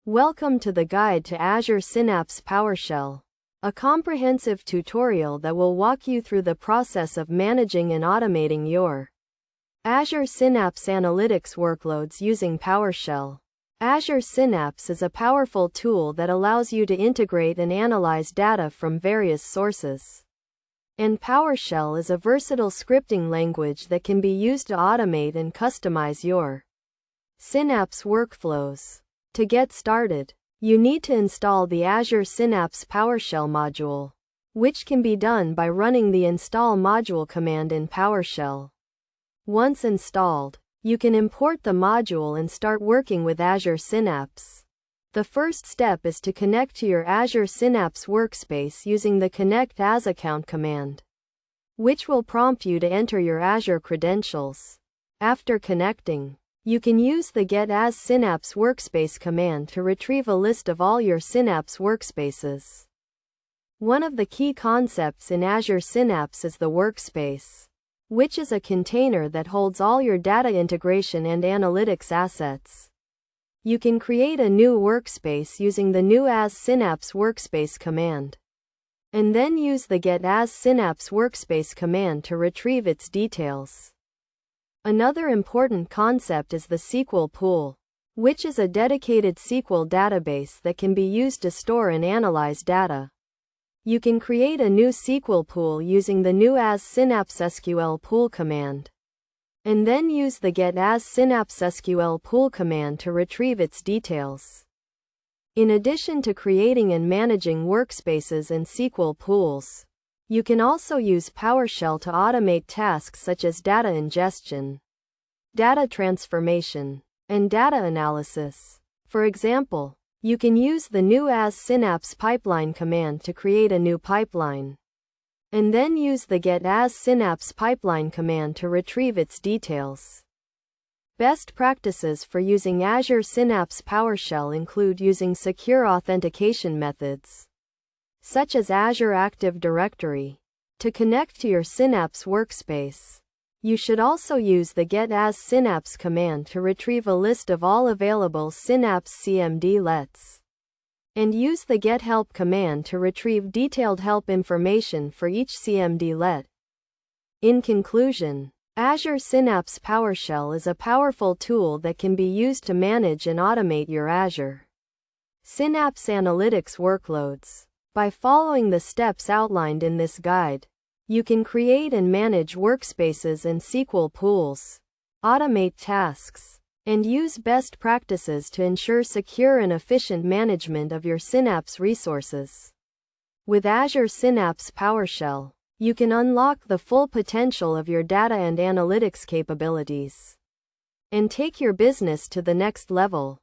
Welcome to the Guide to Azure Synapse PowerShell, a comprehensive tutorial that will walk you through the process of managing and automating your Azure Synapse analytics workloads using PowerShell. Azure Synapse is a powerful tool that allows you to integrate and analyze data from various sources. And PowerShell is a versatile scripting language that can be used to automate and customize your Synapse workflows. To get started, you need to install the Azure Synapse PowerShell module, which can be done by running the install module command in PowerShell. Once installed, you can import the module and start working with Azure Synapse. The first step is to connect to your Azure Synapse workspace using the Connect As Account command, which will prompt you to enter your Azure credentials. After connecting, you can use the Get As Synapse Workspace command to retrieve a list of all your Synapse workspaces. One of the key concepts in Azure Synapse is the workspace, which is a container that holds all your data integration and analytics assets. You can create a new workspace using the New As Synapse Workspace command, and then use the Get As Synapse Workspace command to retrieve its details. Another important concept is the SQL pool, which is a dedicated SQL database that can be used to store and analyze data. You can create a new SQL pool using the New As Synapse SQL pool command, and then use the Get As Synapse SQL pool command to retrieve its details. In addition to creating and managing workspaces and SQL pools, you can also use PowerShell to automate tasks such as data ingestion, data transformation, and data analysis. For example, you can use the New As Synapse Pipeline command to create a new pipeline, and then use the Get As Synapse Pipeline command to retrieve its details. Best practices for using Azure Synapse PowerShell include using secure authentication methods, such as Azure Active Directory, to connect to your Synapse workspace. You should also use the Get As Synapse command to retrieve a list of all available Synapse CMDlets, and use the Get Help command to retrieve detailed help information for each CMDlet. In conclusion, Azure Synapse PowerShell is a powerful tool that can be used to manage and automate your Azure Synapse analytics workloads. By following the steps outlined in this guide, you can create and manage workspaces and SQL pools, automate tasks, and use best practices to ensure secure and efficient management of your Synapse resources. With Azure Synapse PowerShell, you can unlock the full potential of your data and analytics capabilities, and take your business to the next level.